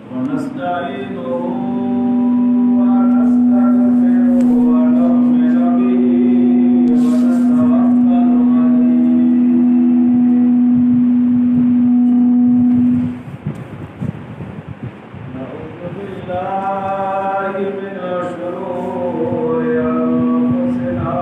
ونستعينه ونستغفره ونؤمن به ونتوكل عليه نعوذ بالله من شرور أنفسنا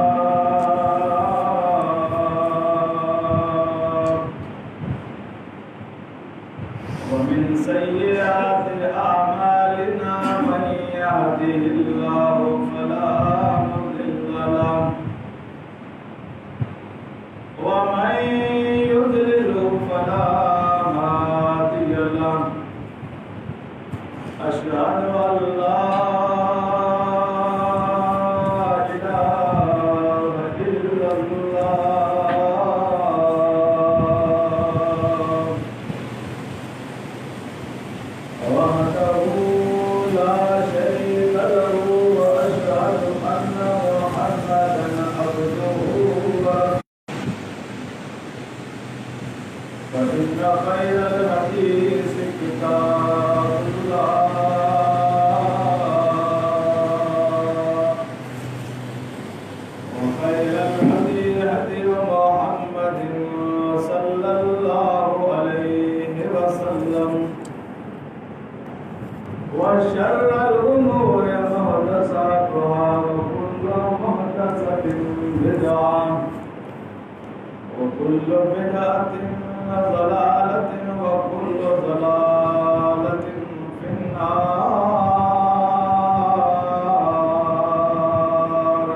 ومن سيئات أعمالنا من يهده الله فلا مضل له ومن يضلل فلا هادي له أشهد أن لا إله إلا الله وحده لا شريك له وأشهد أن محمدا عبده ورسوله فإن خير الحديث كتاب الله وخير الهدي هدي محمد صلى الله عليه وسلم وشر الأمور محدثاتها وكل محدثة بدعة وكل بدعة ضلالة وكل ضلالة في النار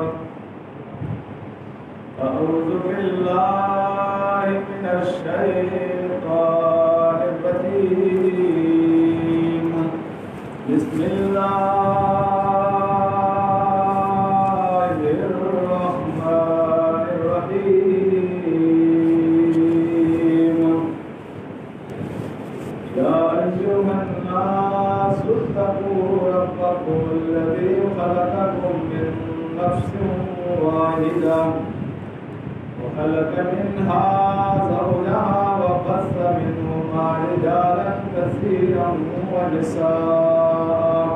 أعوذ بالله من الشيطان الرجيم بسم الله الرحمن الرحيم يا أيها الناس اتقوا ربكم الذي خلقكم من نفس واحدة وخلق منها زوجها وبث منهما رجالا كثيرا ونساء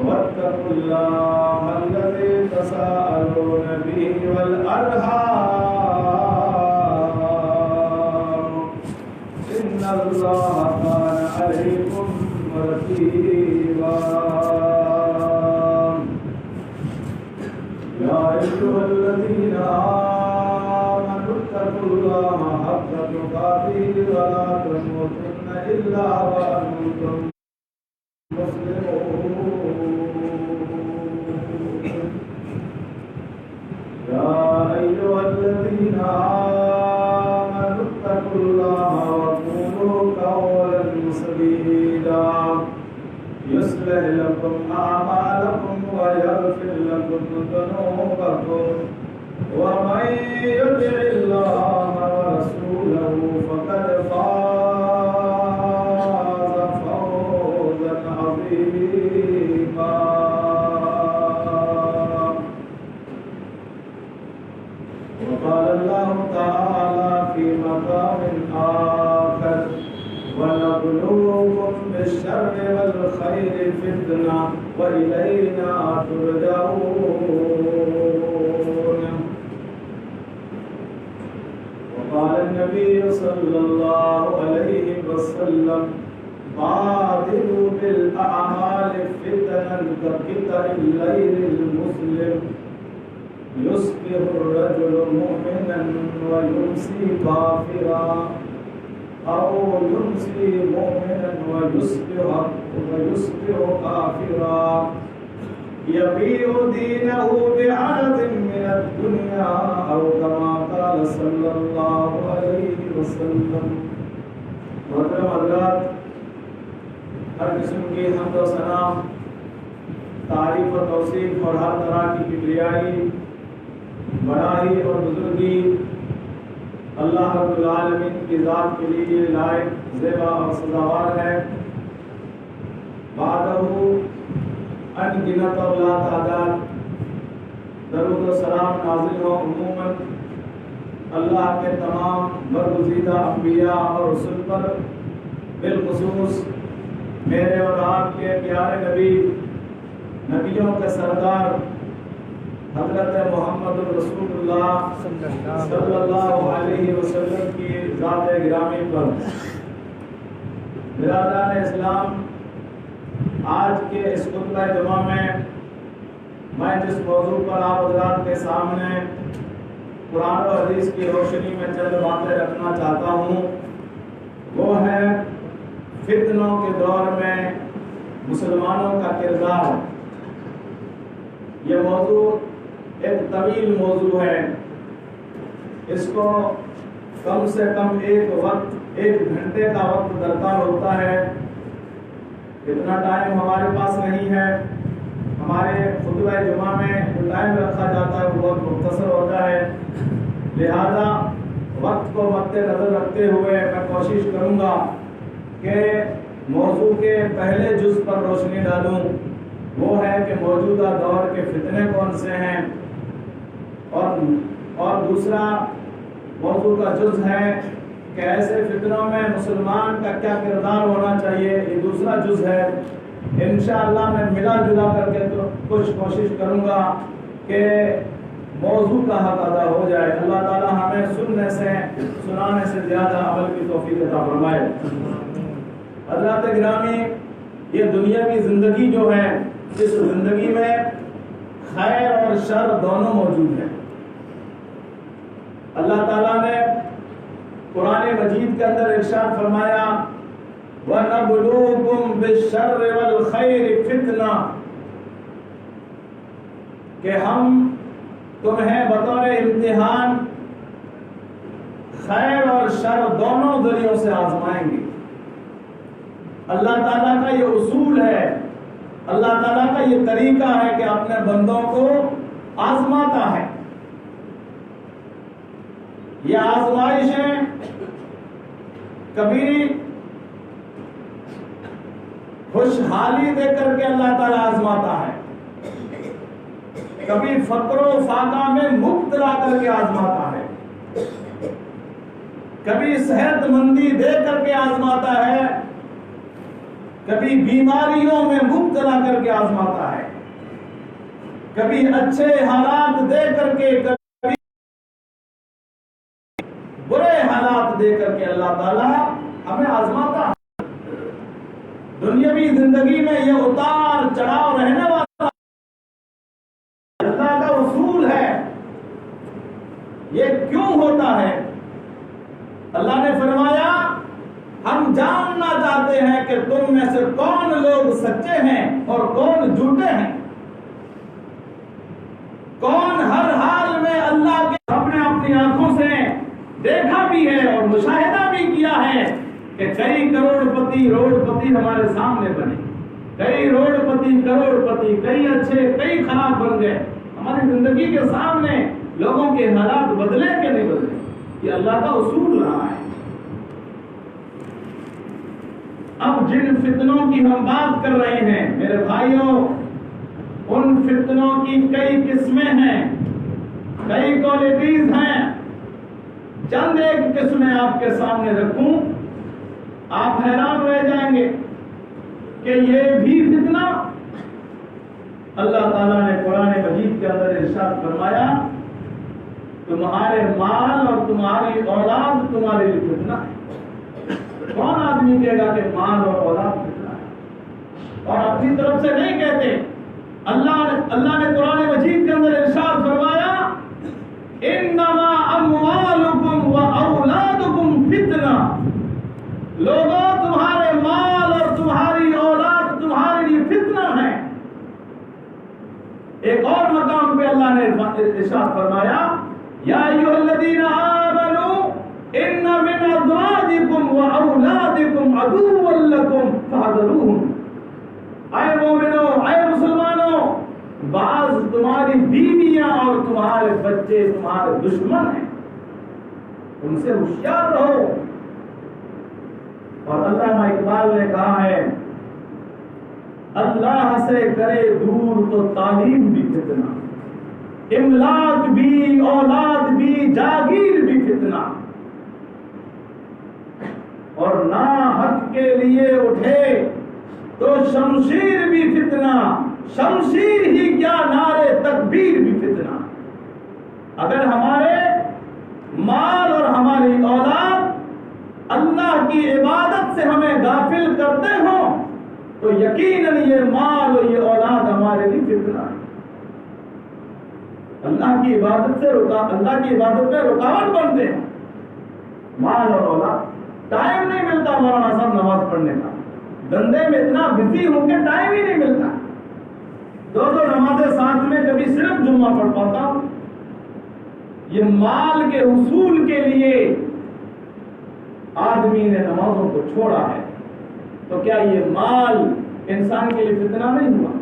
واتقوا الله الذي تساءلون به والأرحام إن الله كان عليكم رقيبا يا أيها الذين آمنوا اتقوا الله حق تقاته ولا تموتن إلا وأنتم يا أيها الذين آمنوا اتقوا الله وقولوا قولا سديدا يصلح لكم أعمالكم ويغفر لكم ذنوبكم ومن يطع الله ورسوله فقد فاز فوزا عظيما وقال الله تعالى في مقام آخر ونبلوكم بالشر والخير فتنة وإلينا ترجعون وقال النبي صلى الله عليه وسلم بادروا بالأعمال فتنا كقطع الليل المظلم يصبح الرجل مؤمنا ويمسي كافرا أو يمسي مؤمنا ويصبح كافرا يبيع دينه بعرض من الدنيا أو كما قال صلى الله عليه وسلم. محترم حضرات، ہر قسم کی حمد و ثنا، تعریف و توصیف اور ہر طرح کی کبریائی، بڑائی اور بزرگی اللہ رب العالمین کی ذات کے لیے لائق، زیبا اور سزاوار ہے. بعدہ ان گنت اور لا تعداد درود و سلام نازل ہو عموماً اللہ کے تمام برگزیدہ انبیاء اور رسل پر، بالخصوص میرے اور آپ کے پیارے نبی، نبیوں کے سردار حضرت محمد رسول اللہ صلی اللہ علیہ وسلم کی ذات گرامی پر۔ برادران اسلام، آج کے اس خطبہ جمعہ میں جس موضوع پر آپ حضرات کے سامنے قرآن و حدیث کی روشنی میں چند باتیں رکھنا چاہتا ہوں، وہ ہے فتنوں کے دور میں مسلمانوں کا کردار۔ یہ موضوع ایک طویل موضوع ہے، اس کو کم سے کم ایک گھنٹے کا وقت درکار ہوتا ہے۔ اتنا ٹائم ہمارے پاس نہیں ہے۔ ہمارے خطبہ جمعہ میں جو ٹائم رکھا جاتا ہے وہ بہت مختصر ہوتا ہے، لہذا وقت کو مد نظر رکھتے ہوئے میں کوشش کروں گا کہ موضوع کے پہلے جز پر روشنی ڈالوں، وہ ہے کہ موجودہ دور کے فتنے کون سے ہیں، اور دوسرا موضوع کا جز ہے کہ ایسے فتنوں میں مسلمان کا کیا کردار ہونا چاہیے، یہ دوسرا جز ہے۔ انشاءاللہ میں ملا جلا کر کے تو کچھ کوشش کروں گا کہ موضوع کا حق ادا ہو جائے۔ اللہ تعالی ہمیں سنانے سے زیادہ عمل کی توفیق عطا فرمائے۔ حضرات گرامی، یہ دنیاوی زندگی جو ہے، اس زندگی میں خیر اور شر دونوں موجود ہیں۔ اللہ تعالیٰ نے قرآن مجید کے اندر ارشاد فرمایا وَنَبْلُوكُمْ بِالشَّرِّ وَالْخَيْرِ فِتْنَةً، کہ ہم تمہیں بطور امتحان خیر اور شر دونوں ذریعوں سے آزمائیں گے۔ اللہ تعالیٰ کا یہ اصول ہے، اللہ تعالیٰ کا یہ طریقہ ہے کہ اپنے بندوں کو آزماتا ہے۔ یہ آزمائشیں کبھی خوشحالی دے کر کے اللہ تعالیٰ آزماتا ہے، کبھی فقر و فاقہ میں مبتلا کر کے آزماتا ہے، کبھی صحت مندی دے کر کے آزماتا ہے، کبھی بیماریوں میں مبتلا کر کے آزماتا ہے، کبھی اچھے حالات دے کر کے، کبھی برے حالات دے کر کے اللہ تعالیٰ ہمیں آزماتا ہے۔ دنیاوی زندگی میں یہ اتار چڑھاؤ رہنے والا اللہ کا اصول ہے۔ یہ کیوں ہوتا ہے؟ اللہ نے فرمایا ہم جاننا چاہتے ہیں کہ تم میں سے کون لوگ سچے ہیں اور کون جھوٹے ہیں، کون ہر حال میں اللہ کے ہم نے اپنی آنکھوں سے دیکھا بھی ہے اور مشاہدہ بھی کیا ہے کہ کئی روڑ پتی ہمارے سامنے بنے، کئی کروڑ پتی، کئی اچھے کئی خراب بن گئے۔ ہماری زندگی کے سامنے لوگوں کے حالات بدلے کہ نہیں بدلے، یہ اللہ کا اصول رہا ہے۔ اب جن فتنوں کی ہم بات کر رہے ہیں میرے بھائیوں، ان فتنوں کی کئی قسمیں ہیں، کئی کوالٹیز ہیں۔ چند ایک قسمیں آپ کے سامنے رکھوں، آپ حیران رہ جائیں گے کہ یہ بھی فتنہ۔ اللہ تعالیٰ نے قرآن مجید کے اندر ارشاد فرمایا تمہارے مال اور تمہاری اولاد تمہارے لیے فتنہ ہے۔ کون آدمی کہے گا کہ مال اور اولاد فتنہ ہے؟ اور اپنی طرف سے نہیں کہتے۔ اللہ نے قرآن مجید کے اندر ارشاد فرمایا انما اموالکم و اولادکم فتنہ، لوگوں تمہارے مال اور تمہاری اولاد تمہارے لیے فتنہ ہے۔ ایک اور مقام پہ اللہ نے ارشاد فرمایا یا ایھا الذین آمنوا ان من ازواجکم و اولادکم عدوا لکم فاحذروہم، اے مومنو، اے مسلمانوں، بعض تمہاری بیویاں اور تمہارے بچے تمہارے دشمن ہیں، ان سے ہوشیار رہو۔ اور علامہ اقبال نے کہا ہے اللہ سے کرے دور تو تعلیم بھی فتنہ، املاک بھی، اولاد بھی، جاگیر بھی فتنہ، اور نہ حق کے لیے اٹھے تو شمشیر بھی فتنہ، شمشیر ہی کیا نعرے تکبیر بھی فتنہ۔ اگر ہمارے مال اور ہماری اولاد اللہ کی عبادت سے ہمیں غافل کرتے ہوں تو یقیناً یہ مال اور یہ اولاد ہمارے لیے فتنہ ہے۔ اللہ کی عبادت میں رکاوٹ بنتے ہیں مال اور اولاد۔ ٹائم نہیں ملتا مولانا صاحب نماز پڑھنے کا، دندے میں اتنا بزی ہوں کہ ٹائم ہی نہیں ملتا۔ دو نمازیں ساتھ میں کبھی صرف جمعہ پڑھ پاتا ہوں۔ یہ مال کے حصول کے لیے آدمی نے نمازوں کو چھوڑا ہے، تو کیا یہ مال انسان کے لیے فتنہ نہیں ہوا؟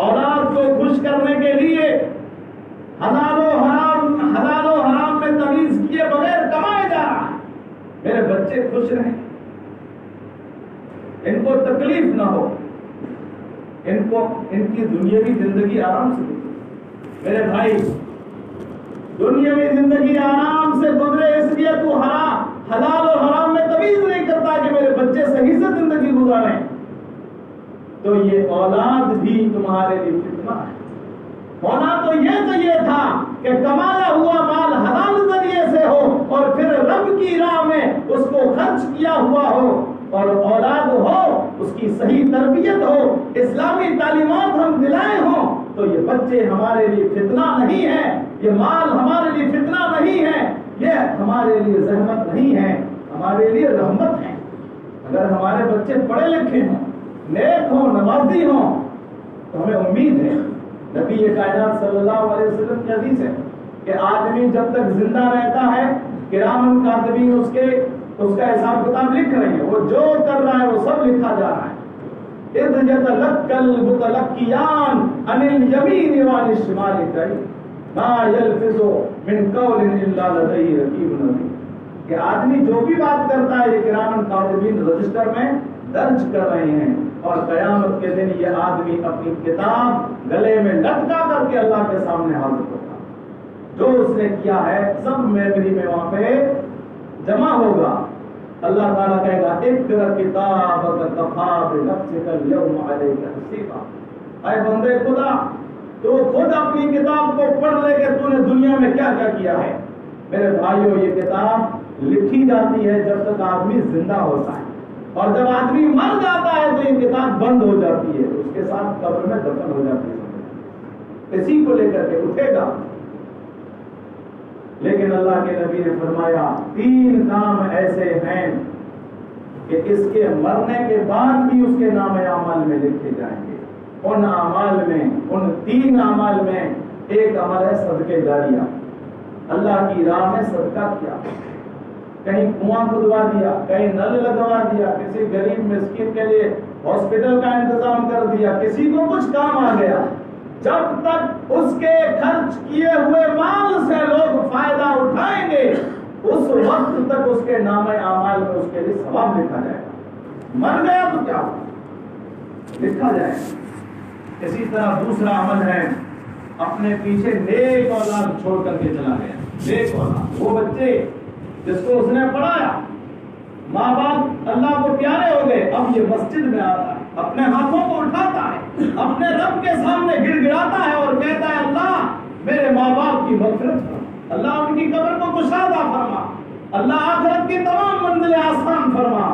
اولاد کو خوش کرنے کے لیے حلال و حرام میں تمیز کیے بغیر کمائے جا رہا ہے۔ میرے بچے خوش رہیں، ان کو تکلیف نہ ہو، ان کی دنیاوی زندگی آرام سے گزرے۔ میرے بھائی، دنیاوی زندگی آرام سے گزرے اس لیے تو حلال اور حرام میں تمیز نہیں کرتا کہ میرے بچے صحیح سے زندگی گزاریں، تو یہ اولاد بھی تمہارے لیے فتنہ ہے۔ ہونا تو یہ چاہیے تھا کہ کمایا ہوا مال حلال ذریعے سے ہو اور پھر رب کی راہ میں اس کو خرچ کیا ہوا ہو، اور اولاد ہو اس کی صحیح تربیت ہو، اسلامی تعلیمات ہم دلائے ہوں، تو یہ بچے ہمارے لیے فتنہ نہیں ہے، یہ مال ہمارے لیے فتنہ نہیں ہے، یہ ہمارے لیے زحمت نہیں ہے، ہمارے لیے رحمت ہے۔ اگر ہمارے بچے پڑھے لکھے ہوں، نیک ہوں، نمازی ہوں، تو ہمیں امید ہے۔ نبی کائنات صلی اللہ علیہ وسلم کی حدیث ہے کہ آدمی جب تک زندہ رہتا ہے کرامن کاتبین اس کا حساب کتاب لکھ رہے ہیں، وہ جو کر رہا ہے وہ سب لکھا جا رہا ہے۔ اذ یتلقى المتلقیان عن الیمین وعن الشمال قعید ما یلفظ من قول الا لدیہ رقیب عتید۔ کہ آدمی جو بھی بات کرتا ہے یہ کرامن کاتبین رجسٹر میں درج کر رہے ہیں، اور قیامت کے دن یہ آدمی اپنی کتاب گلے میں لٹکا کر کے اللہ کے سامنے حاضر ہوگا۔ جو اس نے کیا ہے سب میموری میں وہاں پہ جمع ہوگا۔ اللہ تعالیٰ کہے گا اقرأ کتابک کفی بنفسک اليوم علیک حسیبا۔ اے بندے خدا، تو خود اپنی کتاب کو پڑھ لے کہ تو نے دنیا میں کیا کیا کیا ہے۔ میرے بھائیو، یہ کتاب لکھی جاتی ہے جب تک آدمی زندہ ہوتا ہے، اور جب آدمی مر جاتا ہے تو یہ کتاب بند ہو جاتی ہے، اس کے ساتھ قبر میں دفن ہو جاتی ہے، اسی کو لے کر کے اٹھے گا۔ لیکن اللہ کے نبی نے فرمایا 3 کام ایسے ہیں کہ اس کے مرنے کے بعد بھی اس کے نام اعمال میں لکھے جائیں گے۔ ان اعمال میں، ان 3 اعمال میں ایک عمل ہے صدقے جاریہ۔ اللہ کی راہ میں صدقہ کیا، کہیں کنواں کھدوا دیا، کہیں نل لگوا دیا، کسی غریب مسکین کے لیے ہاسپٹل کا انتظام کر دیا، کسی کو کچھ کام آ گیا، جب تک اس کے خرچ کیے ہوئے مال سے لوگ فائدہ اٹھائیں گے اس وقت تک اس کے نام اعمال میں اس کے لیے ثواب لکھا جائے گا۔ مر گیا تو کیا لکھا جائے گا۔ اسی طرح دوسرا عمل ہے اپنے پیچھے نیک اولاد چھوڑ کر کے چلا گیا۔ نیک اولاد، وہ بچے جس کو اس نے پڑھایا، ماں باپ اللہ کو پیارے ہو گئے، اب یہ مسجد میں آتا ہے، اپنے ہاتھوں کو اٹھاتا ہے، اپنے رب کے سامنے گڑ گڑاتا ہے اور کہتا ہے اللہ میرے ماں باپ کی مغفرت فرما، اللہ ان کی قبر کو کشادہ فرما، اللہ آخرت کی تمام منزلیں آسان فرما۔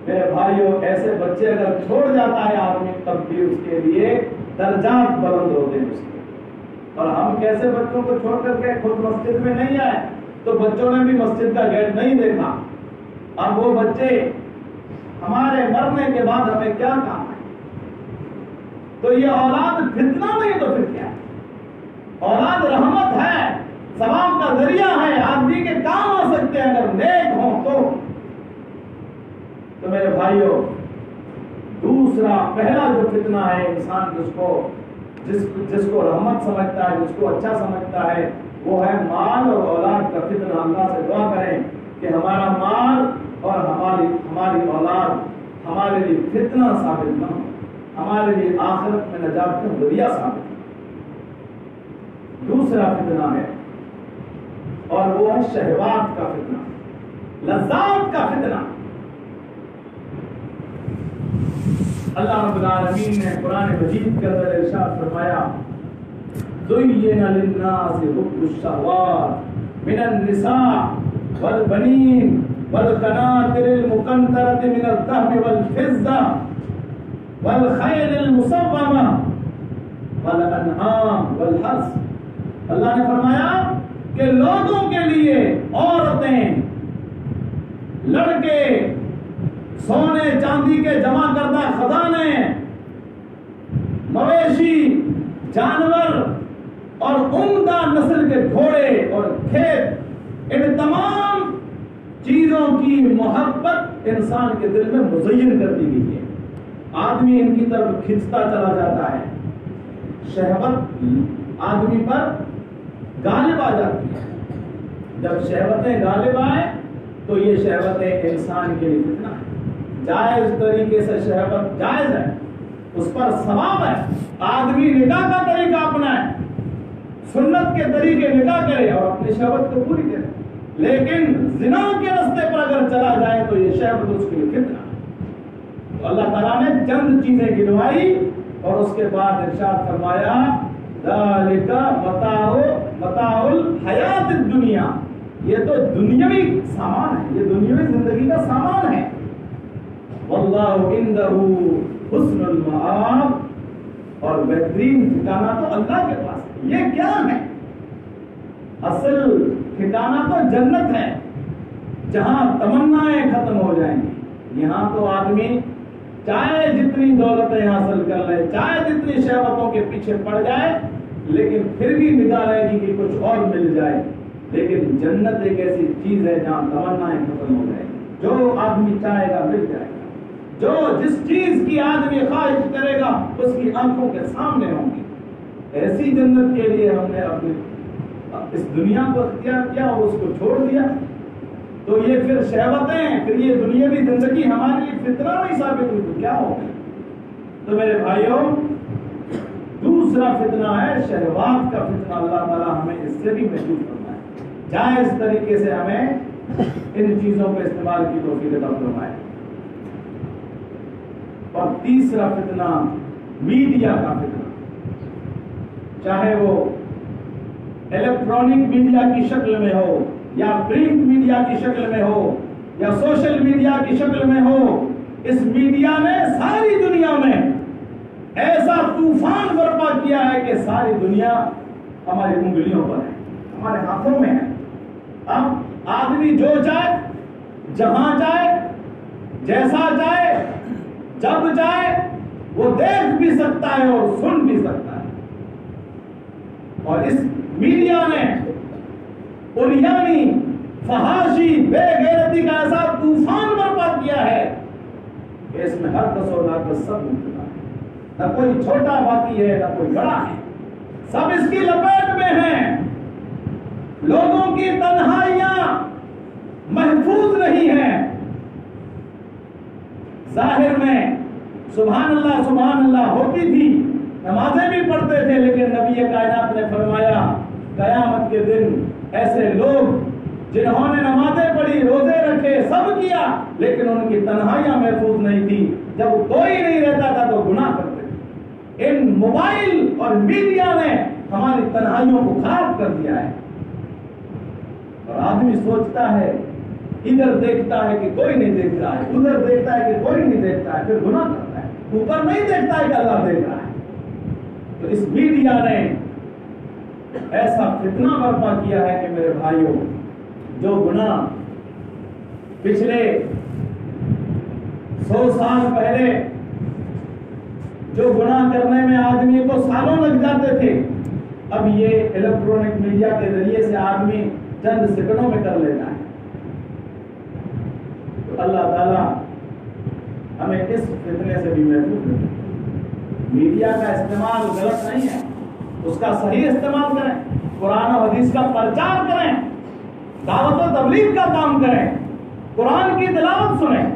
میرے بھائیوں، ایسے بچے اگر چھوڑ جاتا ہے آدمی تب بھی اس کے لیے درجات بلند ہوتے ہیں اس کے۔ اور ہم کیسے بچوں کو چھوڑ کر کے خود مسجد میں نہیں آئے تو بچوں نے بھی مسجد کا گیٹ نہیں دیکھا۔ اب وہ بچے ہمارے مرنے کے بعد ہمیں کیا کام ہے؟ تو یہ اولاد فتنہ نہیں تو پھر کیا؟ اولاد رحمت ہے، ثواب کا ذریعہ ہے، آدمی کے کام آ سکتے ہیں اگر نیک ہوں تو میرے بھائیوں، دوسرا پہلا جو فتنہ ہے انسان جس کو رحمت سمجھتا ہے، جس کو اچھا سمجھتا ہے، وہ ہے مال اور اولاد کا فتنہ۔ اللہ سے دعا کریں کہ ہمارا مال اور ہماری اولاد ہمارے لیے فتنہ ثابت نہ ہو، ہمارے لیے آخرت میں نجات کا ذریعہ ثابت ہو۔ دوسرا فتنہ ہے اور وہ ہے شہوات کا فتنہ، لذات کا فتنہ۔ اللہ رب العالمین نے قرآن مجید کے اندر ارشاد فرمایا زُيِّنَ لِلنَّاسِ حُبُّ الشَّهَوَاتِ مِنَ النِّسَاءِ وَالْبَنِينَ وَالْقَنَاطِرِ الْمُقَنطَرَةِ مِنَ الذَّهَبِ وَالْفِضَّةِ وَالْخَيْلِ الْمُسَوَّمَةِ وَالْأَنْعَامِ وَالْحَرْثِ۔ اللہ نے فرمایا کہ لوگوں کے لیے عورتیں، لڑکے، سونے چاندی کے جمع کردہ خزانے، مویشی، جانور اور عمدہ نسل کے گھوڑے اور کھیت، ان تمام چیزوں کی محبت انسان کے دل میں مزین کر دی گئی ہے۔ آدمی ان کی طرف کھنچتا چلا جاتا ہے، شہوت آدمی پر غالب آ جاتی ہے۔ جب شہوتیں غالب آئے تو یہ شہوتیں انسان کے لیے فتنہ ہے۔ جائز طریقے سے شہوت جائز ہے، اس پر ثواب ہے، آدمی نکاح کا طریقہ اپنائے، سنت کے طریقے نکاح کرے اور اپنی شہوت کو پوری کرے، لیکن زنا کے راستے پر اگر چلا جائے تو یہ شہوت اس کے لیے فتنہ ہے۔ تو اللہ تعالیٰ نے چند چیزیں گنوائی اور اس کے بعد ارشاد فرمایا ذالک متاع الحیات الدنیا، یہ تو دنیاوی سامان ہے، یہ دنیاوی زندگی کا سامان ہے۔ واللہ عندہ حسن المآب، اور بہترین ٹھکانہ تو اللہ کے پاس ہے۔ یہ کیا ہے؟ اصل ٹھکانہ تو جنت ہے، جہاں تمنائیں ختم ہو جائیں گی۔ یہاں تو آدمی چاہے جتنی دولتیں حاصل کر لے، چاہے جتنی شہوتوں کے پیچھے پڑ جائے، لیکن پھر بھی نگاہ رہے گی کہ کچھ اور مل جائے۔ لیکن جنت ایک ایسی چیز ہے جہاں تمنائیں ختم ہو جائیں گی، جو آدمی چاہے گا مل جائے گا، جو جس چیز کی آدمی خواہش کرے گا اس کی آنکھوں کے سامنے ہوں گی۔ ایسی جنت کے لیے ہم نے اپنی اس دنیا کو اختیار کیا اور اس کو چھوڑ دیا، تو یہ پھر شہوتیں، پھر یہ دنیاوی زندگی ہمارے لیے فتنہ نہیں ثابت ہوئی تو کیا ہوگا؟ تو میرے بھائیوں، دوسرا فتنہ ہے شہوات کا فتنہ۔ اللہ تعالیٰ ہمیں اس سے بھی محفوظ فرمائے، جائز طریقے سے ہمیں ان چیزوں کو استعمال کی توفیق عطا فرمائے۔ اور تیسرا فتنہ میڈیا کا فتنہ، چاہے وہ الیکٹرانک میڈیا کی شکل میں ہو یا پرنٹ میڈیا کی شکل میں ہو یا سوشل میڈیا کی شکل میں ہو۔ اس میڈیا نے ساری دنیا میں ایسا طوفان برپا کیا ہے کہ ساری دنیا ہماری انگلیوں پر ہے، ہمارے ہاتھوں میں ہے۔ اب آدمی جو چاہے، جہاں چاہے، جیسا چاہے، جب چاہے وہ دیکھ بھی سکتا ہے اور سن بھی سکتا ہے۔ اور اس میڈیا نے عریانی، فحاشی، بے غیرتی کا ایسا طوفان برپا کیا ہے کہ اس میں ہر کس اور ناقص سب مبتلا ہے، نہ کوئی چھوٹا باقی ہے نہ کوئی بڑا ہے، سب اس کی لپیٹ میں ہیں۔ لوگوں کی تنہائیاں محفوظ نہیں ہیں۔ ظاہر میں سبحان اللہ ہوتی تھی، نمازیں بھی پڑھتے تھے، لیکن نبی کائنات نے فرمایا قیامت کے دن ایسے لوگ جنہوں نے نمازیں پڑھی، روزے رکھے، سب کیا، لیکن ان کی تنہائیاں محفوظ نہیں تھی۔ جب کوئی نہیں رہتا تھا تو گناہ کرتے تھے۔ ان موبائل اور میڈیا نے ہماری تنہائیوں کو خراب کر دیا ہے، اور آدمی سوچتا ہے، ادھر دیکھتا ہے کہ کوئی نہیں دیکھ رہا ہے، ادھر دیکھتا ہے کہ کوئی نہیں دیکھتا ہے، پھر گناہ کرتا ہے۔ اوپر نہیں دیکھتا ہے کہ اللہ دیکھ رہا ہے۔ تو اس میڈیا نے ایسا فتنہ برپا کیا ہے کہ میرے بھائیوں، جو گناہ پچھلے 100 سال پہلے جو گناہ کرنے میں آدمی کو سالوں لگ جاتے تھے، اب یہ الیکٹرانک میڈیا کے ذریعے سے آدمی چند سیکنڈوں میں کر لیتا ہے۔ تو اللہ تعالیٰ ہمیں اس فتنے سے بھی محفوظ رکھے۔ میڈیا کا استعمال غلط نہیں ہے، اس کا صحیح استعمال کریں، قرآن و حدیث کا پرچار کریں، دعوت و تبلیغ کا کام کریں، قرآن کی تلاوت سنیں،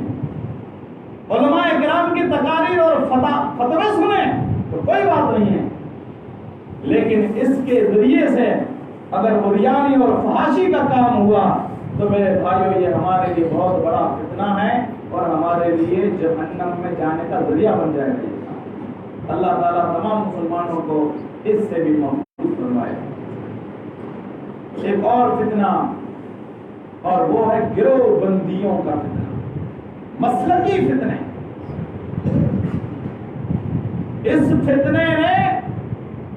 علماء کرام کی تقاریر اور فتوے سنیں، تو کوئی بات نہیں ہے۔ لیکن اس کے ذریعے سے اگر عریانی اور فحاشی کا کام ہوا تو میرے بھائیو یہ ہمارے لیے بہت بڑا فتنہ ہے اور ہمارے لیے جہنم میں جانے کا ذریعہ بن جائے گا۔ اللہ تعالیٰ تمام مسلمانوں کو اس سے بھی محفوظ فرمائے۔ ایک اور فتنہ اور وہ ہے گروہ بندیوں کا فتنہ، مسلکی فتنے۔ اس فتنے نے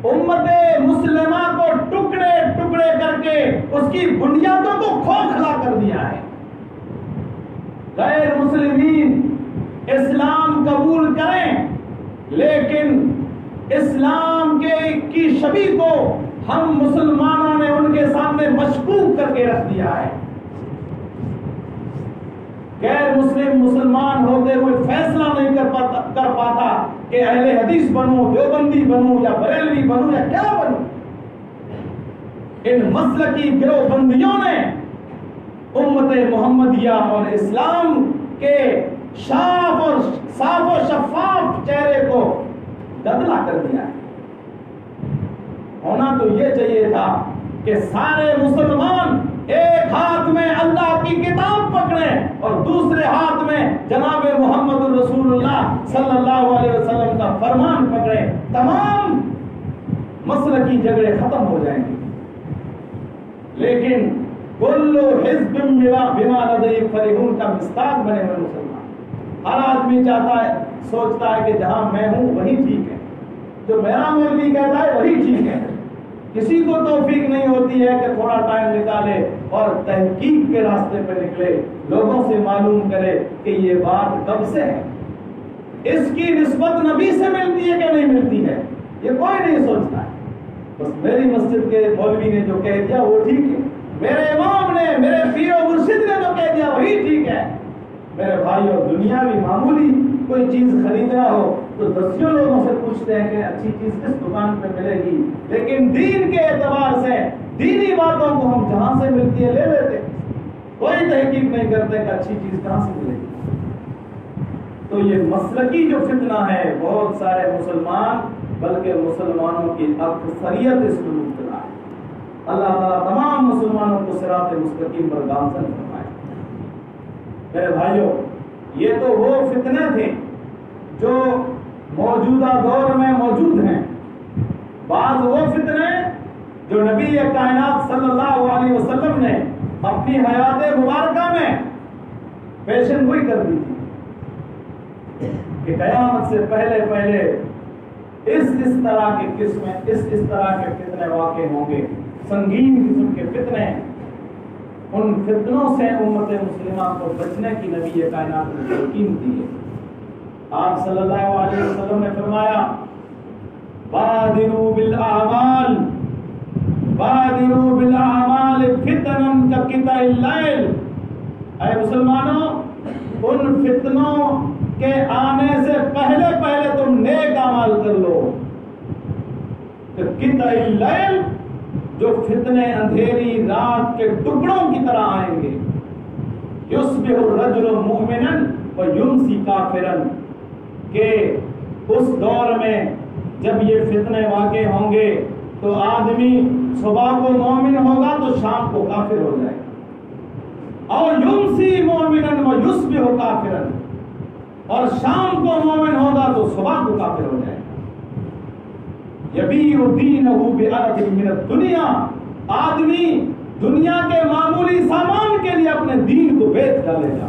امت مسلمہ کو ٹکڑے ٹکڑے کر کے اس کی بنیادوں کو کھوکھلا کر دیا ہے۔ غیر مسلمین اسلام قبول کریں لیکن اسلام کی شبیہ کو ہم مسلمانوں نے ان کے سامنے مشکوک کر کے رکھ دیا ہے۔ غیر مسلم مسلمان ہوتے ہوئے فیصلہ نہیں کر پاتا کہ اہل حدیث بنوں، دیوبندی بنوں یا بریلوی بنوں یا کیا بنوں۔ ان مسلکی گروہ بندیوں نے امت محمدیہ اور اسلام کے صاف و شفاف چہرے کو ددلا کر دیا ہے۔ ہونا تو یہ چاہیے تھا کہ سارے مسلمان ایک ہاتھ میں اللہ کی کتاب پکڑیں اور دوسرے ہاتھ میں جناب محمد الرسول اللہ صلی اللہ علیہ وسلم کا فرمان پکڑیں، تمام مسلکی جھگڑے ختم ہو جائیں گے۔ لیکن کل حزب بما لدیہم فرحون کا مصداق بنے ہوئے مسلمان، ہر آدمی چاہتا ہے، سوچتا ہے کہ جہاں میں ہوں وہی ٹھیک ہے، جو میرا مولوی کہتا ہے وہی ٹھیک ہے۔ کسی کو توفیق نہیں ہوتی ہے کہ تھوڑا ٹائم نکالے اور تحقیق کے راستے پہ نکلے، لوگوں سے معلوم کرے کہ یہ بات کب سے ہے، اس کی نسبت نبی سے ملتی ہے کہ نہیں ملتی ہے، یہ کوئی نہیں سوچتا ہے۔ بس میری مسجد کے مولوی نے جو کہہ دیا وہ ٹھیک ہے، میرے امام نے، میرے پیر و مرشد نے جو کہہ دیا وہی ٹھیک ہے۔ میرے بھائیو، دنیا میں معمولی کوئی چیز خریدنا ہو تو دسیوں لوگوں سے پوچھتے ہیں کہ اچھی چیز کس دکان پہ ملے گی، لیکن دین کے اعتبار سے دینی باتوں کو ہم جہاں سے ملتی ہے لے لیتے، کوئی تحقیق نہیں کرتے کہ اچھی چیز کہاں سے ملے گی۔ تو یہ مسلکی جو فتنہ ہے، بہت سارے مسلمان بلکہ مسلمانوں کی اکثریت اس میں مبتلا ہے۔ اللہ تعالیٰ تمام مسلمانوں کو صراط مستقیم پر گامزن فرمائے۔ میرے بھائیوں، یہ تو وہ فتنے تھے جو موجودہ دور میں موجود ہیں۔ بعض وہ فتنے جو نبی کائنات صلی اللہ علیہ وسلم نے اپنی حیات مبارکہ میں پیشن گوئی کر دی تھی کہ قیامت سے پہلے پہلے اس طرح کے قسمیں، اس طرح کے فتنے واقع ہوں گے، سنگین قسم کے فتنے۔ ان فتنوں سے امت مسلمہ کو بچنے کی نبی کائنات نے تلقین دی ہے۔ آپ صلی اللہ علیہ وسلم نے فرمایا، بادروا بالاعمال فتنا کقطع اللیل۔ اے مسلمانوں، ان فتنوں کے آنے سے پہلے پہلے تم نیک اعمال کر لو۔ قطع اللیل، جو فتنے اندھیری رات کے ٹکڑوں کی طرح آئیں گے۔ یصبح الرجل مؤمنا ویمسی کافرا، کہ اس دور میں جب یہ فتنے واقع ہوں گے تو آدمی صبح کو مومن ہوگا تو شام کو کافر ہو جائے گا، اور یمسی مومنا ویصبح کافرا، اور شام کو مومن ہوگا تو صبح کو کافر ہو جائے گا۔ یبیع دینہ بعرض من الدنیا، آدمی دنیا کے معمولی سامان کے لیے اپنے دین کو بیچ ڈالے گا۔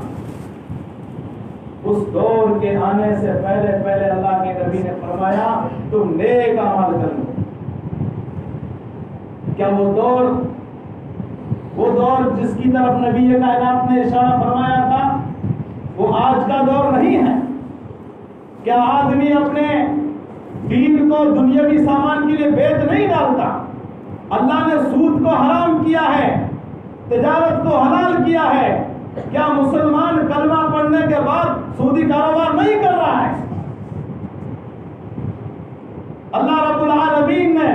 اس دور کے آنے سے پہلے پہلے اللہ کے نبی نے فرمایا تم نیک اعمال کر لو۔ کیا وہ دور جس کی طرف نبی کائنات نے اشارہ فرمایا تھا وہ آج کا دور نہیں ہے؟ کیا آدمی اپنے دین کو دنیاوی سامان کے لیے بیچ نہیں ڈالتا؟ اللہ نے سود کو حرام کیا ہے، تجارت کو حلال کیا ہے۔ کیا مسلمان کلمہ پڑھنے کے بعد سودی کاروبار نہیں کر رہا ہے؟ اللہ رب العالمین نے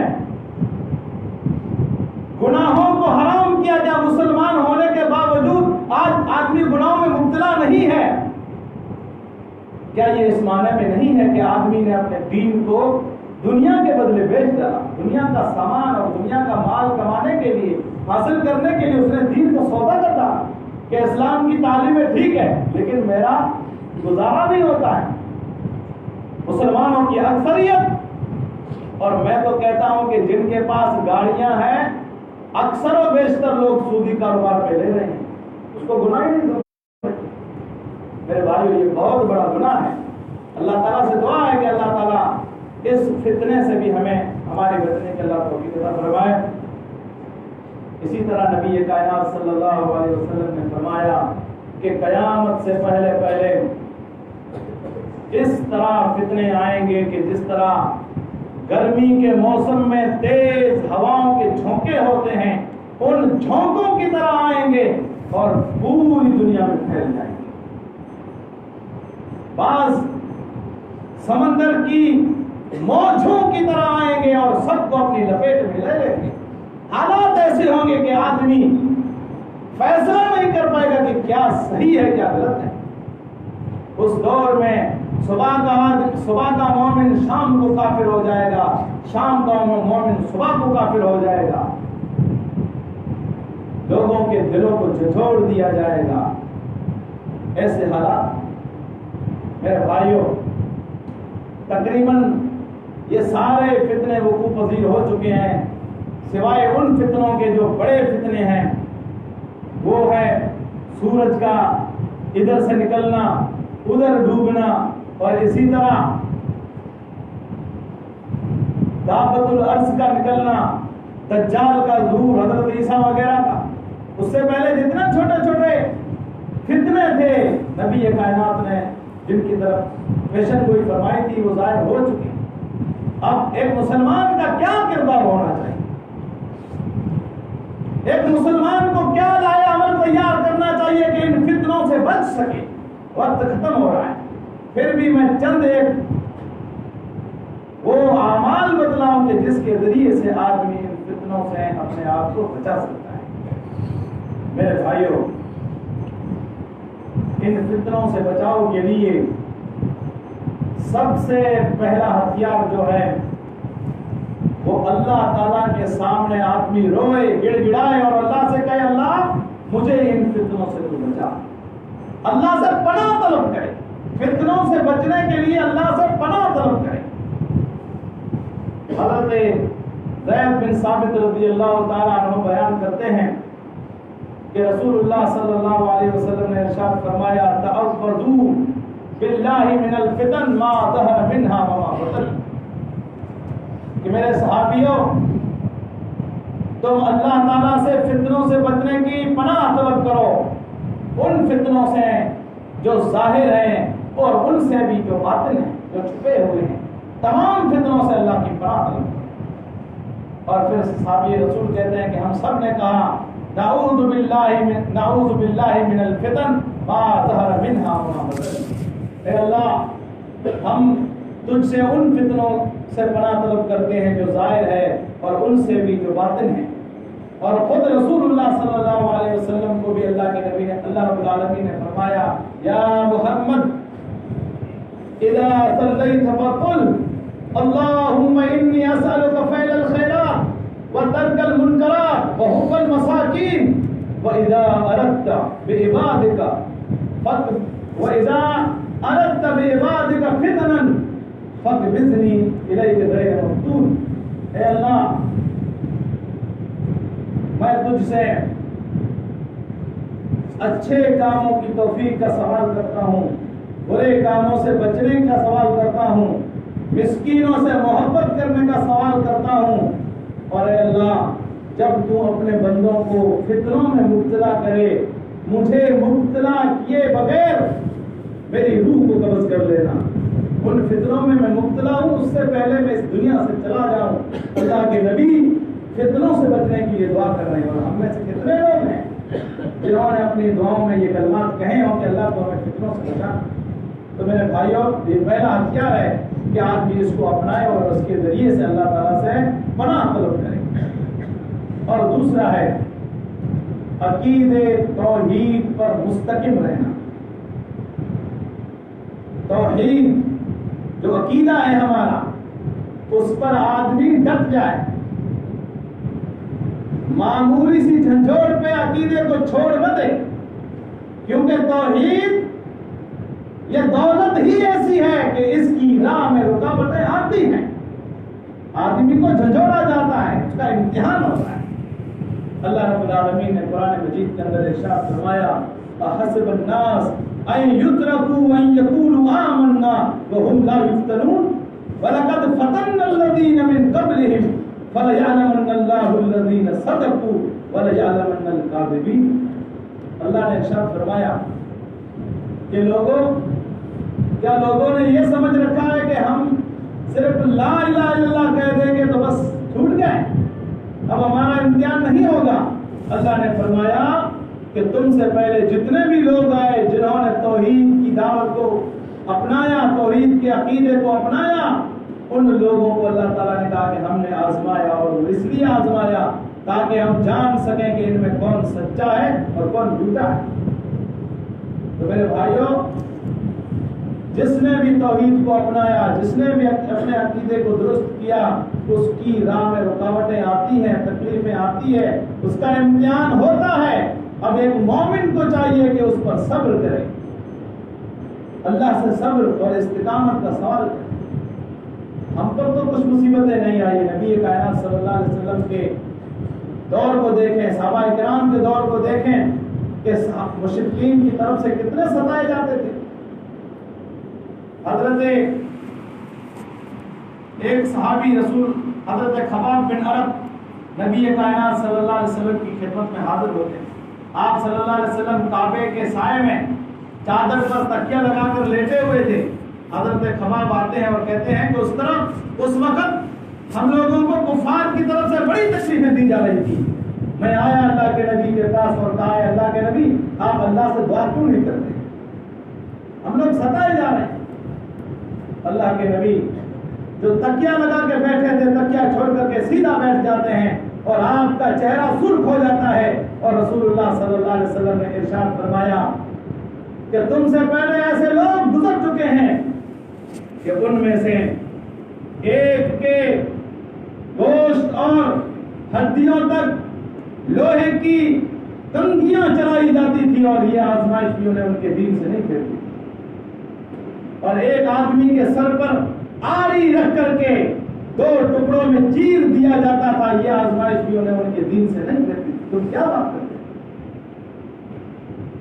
گناہوں کو حرام کیا، کیا مسلمان ہونے کے باوجود آج آدمی گناہوں میں مبتلا نہیں ہے؟ کیا یہ اس معنی میں نہیں ہے کہ آدمی نے اپنے دین کو دنیا کے بدلے بیچ ڈالا. دنیا کا سامان اور دنیا کا مال کمانے کے لیے، حاصل کرنے کے لیے اس نے دین کو سودا کر ڈالا کہ اسلام کی تعلیمیں ٹھیک ہے لیکن میرا گزارا نہیں ہوتا ہے. مسلمانوں کی اکثریت، اور میں تو کہتا ہوں کہ جن کے پاس گاڑیاں ہیں اکثر و بیشتر لوگ سودی کاروبار پہ لے رہے ہیں. اس کو گناہ ہی نہیں سمجھتے. میرے بھائیو یہ بہت بڑا گناہ ہے. اللہ تعالیٰ سے دعا ہے کہ اللہ تعالیٰ اس فتنے سے بھی ہمیں ہمارے بچنے کے اللہ توفیق عطا فرمائے. اسی طرح نبی کائنات صلی اللہ علیہ وسلم نے فرمایا کہ قیامت سے پہلے پہلے اس طرح فتنے آئیں گے کہ جس طرح گرمی کے موسم میں تیز ہواؤں کے جھونکے ہوتے ہیں ان جھونکوں کی طرح آئیں گے اور پوری دنیا میں پھیل جائیں گے. بعض سمندر کی موجوں کی طرح آئیں گے اور سب کو اپنی لپیٹ میں لے لیں گے. حالات ایسے ہوں گے کہ آدمی فیصلہ نہیں کر پائے گا کہ کیا صحیح ہے کیا غلط ہے. اس دور میں صبح کا مومن شام کو کافر ہو جائے گا، شام کا مومن صبح کو کافر ہو جائے گا. لوگوں کے دلوں کو جھنجھوڑ دیا جائے گا. ایسے حالات میرے بھائیوں تقریباً یہ سارے فتنے وقوع پذیر ہو چکے ہیں سوائے ان فتنوں کے جو بڑے فتنے ہیں. وہ ہے سورج کا ادھر سے نکلنا ادھر ڈوبنا، اور اسی طرح دابت الارض کا نکلنا، دجال کا ظہور، حضرت عیسیٰ وغیرہ کا. اس سے پہلے جتنے چھوٹے چھوٹے فتنے تھے نبی کائنات نے جن کی طرف پیشن گوئی فرمائی تھی وہ ظاہر ہو چکی. اب ایک مسلمان کا کیا کردار ہونا چاہیے، ایک مسلمان کو کیا لائے عمل تیار کرنا چاہیے کہ ان فتنوں سے بچ سکے. وقت ختم ہو رہا ہے، پھر بھی میں چند ایک وہ اعمال بتلاؤں کہ جس کے ذریعے سے آدمی ان فتنوں سے اپنے آپ کو بچا سکتا ہے. میرے بھائیوں ان فتنوں سے بچاؤ کے لیے سب سے پہلا ہتھیار جو ہے وہ اللہ تعالیٰ کے سامنے آدمی روئے گڑ گڑائے اور اللہ سے کہے اللہ مجھے ان فتنوں سے تو بچا. اللہ سے پناہ طلب کرے. فتنوں سے بچنے کے لیے اللہ سے پناہ طلب کرے. حضرت زید بن ثابت رضی اللہ تعالیٰ عنہ بیان کرتے ہیں کہ رسول اللہ صلی اللہ علیہ وسلم نے ارشاد فرمایا تعوذوا باللہ من الفتن ما ظہر منها وما بطن. کہ میرے صحابیوں تم اللہ تعالیٰ سے فتنوں سے بچنے کی پناہ طلب کرو، ان فتنوں سے جو ظاہر ہیں اور ان سے بھی جو باطن ہیں جو چھپے ہوئے ہیں. تمام فتنوں سے اللہ کی پناہ طلب کرو. اور پھر صحابی رسول کہتے ہیں کہ ہم سب نے کہا نعوذ باللہ من الفتن ما ظہر منها وما بطن. اے اللہ ہم تجھ سے ان فتنوں سے پناہ طلب کرتے ہیں جو ظاہر ہے اور ان سے بھی جو باطن ہے. اور خود رسول اللہ صلی اللہ علیہ وسلم کو بھی اللہ کے نبی نے اللہ رب العالمین نے فرمایا یا محمد اذا صلیت فقل اللهم انی اسألک فعل الخیرات وترک المنکرات وحب المساکین واذا اردت بعبادک فتنا فاقبضنی الیک غیر مفتون. اے اللہ میں تجھ سے اچھے کاموں کی توفیق کا سوال کرتا ہوں، برے کاموں سے بچنے کا سوال کرتا ہوں، مسکینوں سے محبت کرنے کا سوال کرتا ہوں. اور اے اللہ جب تو اپنے بندوں کو فتنوں میں مبتلا کرے مجھے مبتلا کیے بغیر میری روح کو قبض کر لینا. ان فتنوں میں مبتلا ہوں اس سے پہلے میں اس دنیا سے چلا جاؤں. اللہ کے نبی فتنوں سے بچنے کے لیے دعا کر رہے ہیں اور ہم میں سے کتنے لوگ ہیں جنہوں نے اپنی دعاؤں میں یہ کلمات کہے ہوں کہ اللہ کو ہمیں فتنوں سے بچا. تو میرے بھائیوں یہ پہلا ہتھیار ہے کہ آدمی اس کو اپنائے اور اس کے ذریعے سے اللہ تعالیٰ سے پناہ طلب کرے. اور دوسرا ہے عقیدے توحید پر مستقیم رہنا. توحید جو عقیدہ ہے ہمارا اس پر آدمی ڈٹ جائے، معمولی سی جھنجھوڑ پہ عقیدے کو چھوڑ نہ دے، کیونکہ توحید یہ دولت ہی ایسی ہے کہ اس کی راہ میں رکاوٹیں آتی ہیں، آدمی کو جھنجھوڑا جاتا ہے، اس کا امتحان ہوتا ہے۔ اللہ رب العالمین نے قرآن مجید کے اندر ارشاد فرمایا احسب الناس ان یترکوا ان یقولوا آمنا وهم لا یفتنون ولقد فتنا الذین من قبلهم فلیعلمن اللہ الذین صدقوا ولیعلمن الکاذبین۔ اللہ نے ارشاد فرمایا کہ کیا لوگوں نے یہ سمجھ رکھا ہے کہ ہم صرف لا الہ الا اللہ کہہ دیں گے تو بس چھوٹ گئے، اب ہمارا امتحان نہیں ہوگا؟ اللہ نے فرمایا کہ تم سے پہلے جتنے بھی لوگ آئے جنہوں نے توحید کی دعوت کو اپنایا، توحید کے عقیدے کو اپنایا، ان لوگوں کو اللہ تعالیٰ نے کہا کہ ہم نے آزمایا، اور اس لیے آزمایا تاکہ ہم جان سکیں کہ ان میں کون سچا ہے اور کون جھوٹا ہے۔ تو میرے بھائیوں، جس نے بھی توحید کو اپنایا، جس نے بھی اپنے عقیدے کو درست کیا، اس کی راہ میں رکاوٹیں آتی ہیں، تکلیفیں آتی ہے، اس کا امتحان ہوتا ہے۔ اب ایک مومن کو چاہیے کہ اس پر صبر کرے، اللہ سے صبر اور استقامت کا سوال کرے۔ ہم پر تو کچھ مصیبتیں نہیں آئی، نبی کائنات صلی اللہ علیہ وسلم کے دور کو دیکھیں، صحابہ کرام کے دور کو دیکھیں کہ مشرکین کی طرف سے کتنے ستائے جاتے تھے۔ حضرت ایک صحابی رسول حضرت خباب بن عرب نبی کائنات صلی اللہ علیہ وسلم کی خدمت میں حاضر ہوتے ہیں۔ آپ صلی اللہ علیہ وسلم کعبے کے سائے میں چادر پر تکیہ لگا کر لیٹے ہوئے تھے۔ حضرت خباب آتے ہیں اور کہتے ہیں کہ اس وقت ہم لوگوں کو کفار کی طرف سے بڑی تکلیفیں دی جا رہی تھی، میں آیا اللہ کے نبی کے پاس اور کہا ہے اللہ کے نبی آپ اللہ سے دعا کیوں نہیں کرتے، ہم لوگ ستائے جا رہے ہیں۔ اللہ کے نبی جو تکیہ لگا کے بیٹھے تھے، تکیہ چھوڑ کر کے سیدھا بیٹھ جاتے ہیں اور آپ کا چہرہ سرخ ہو جاتا ہے، اور رسول اللہ صلی اللہ علیہ وسلم نے ارشاد فرمایا کہ تم سے پہلے ایسے لوگ گزر چکے ہیں کہ ان میں سے ایک کے گوشت اور ہڈیوں تک لوہے کی کنگھیاں چلائی جاتی تھی، اور یہ آزمائش بھی انہیں ان کے دین سے نہیں پھیرتی، اور ایک آدمی کے سر پر آری رکھ کر کے 2 ٹکڑوں میں چیر دیا جاتا تھا، یہ آزمائش بھی انہیں ان کے دین سے نہیں پھیرتی۔ تم کیا بات کرتے؟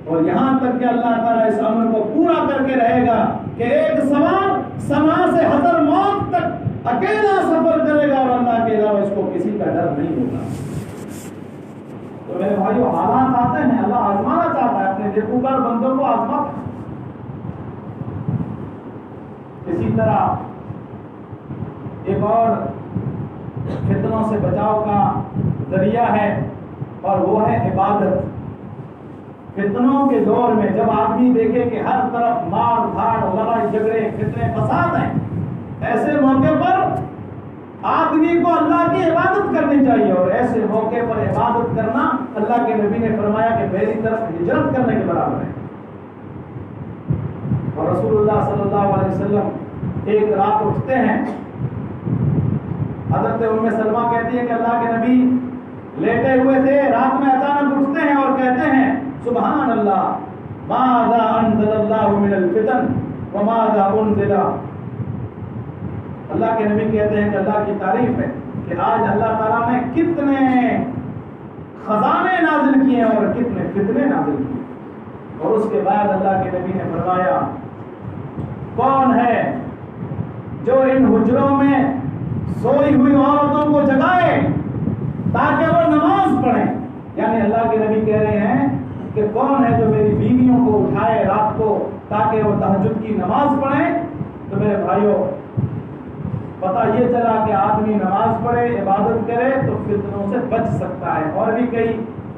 اور یہاں تک کہ اللہ تعالیٰ اس امر کو پورا کر کے رہے گا کہ ایک سوار سما سے حضر موت تک اکیلا سفر کرے گا اور اللہ کے علاوہ اس کو کسی کا ڈر نہیں ہوگا۔ تو میرے بھائیو، حالات آتے ہیں، اللہ آزمانا چاہتا ہے، اپنے نیکوکار بندوں کو آزماتا ہے۔ اسی طرح ایک اور فتنوں سے بچاؤ کا ذریعہ ہے، اور وہ ہے عبادت۔ فتنوں کے دور میں جب آدمی دیکھے کہ ہر طرف مار دھاڑ، لڑائی جھگڑے، فتنے فساد ہیں، ایسے موقع پر آدمی کو اللہ کی عبادت کرنی چاہیے، اور ایسے موقع پر عبادت کرنا اللہ کے نبی نے فرمایا کہ میری طرف ہجرت کرنے کے برابر ہے۔ اور رسول اللہ صلی اللہ علیہ وسلم ایک رات اٹھتے ہیں، حضرت ام سلمہ کہتی ہے کہ اللہ کے نبی لیٹے ہوئے تھے، رات میں اچانک اٹھتے ہیں اور کہتے ہیں سبحان اللہ ماذا انزل اللہ من الفتن وماذا انزل۔ اللہ کے نبی کہتے ہیں کہ اللہ کی تعریف ہے کہ آج اللہ تعالیٰ نے کتنے خزانے نازل کیے اور کتنے فتنے نازل کیے۔ اور اس کے بعد اللہ کے نبی نے فرمایا کون ہے جو ان حجروں میں سوئی ہوئی عورتوں کو جگائے تاکہ وہ نماز پڑھیں؟ یعنی اللہ کے نبی کہہ رہے ہیں کہ کون ہے جو میری بیویوں کو اٹھائے رات کو تاکہ وہ تہجد کی نماز پڑھیں؟ تو میرے بھائیوں، پتہ یہ چلا کہ آدمی نماز پڑھے، عبادت کرے تو فتنوں سے بچ سکتا ہے۔ اور بھی کئی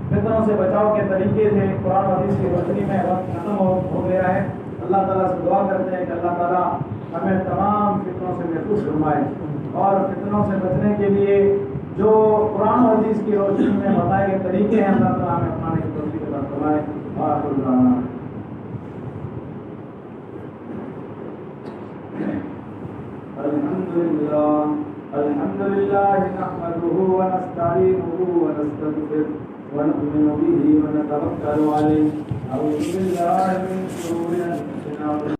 فتنوں سے بچاؤ کے طریقے تھے، قرآن حدیث کی روشنی میں وقت ختم ہو گیا ہے۔ اللہ تعالیٰ سے دعا کرتے ہیں کہ اللہ تعالیٰ ہمیں تمام فتنوں سے محفوظ فرمائے، اور فتنوں سے بچنے کے لیے جو قرآن حدیث کی روشنی میں بتائے گئے طریقے ہیں اللہ تعالیٰ ہمیں اپنانے کی توفیق عطا فرمائے۔ الحمد للہ الحمد لله نحمده ونستعينه ونستغفره ونؤمن به ونتوكل عليه. أعوذ بالله من شرور أنفسنا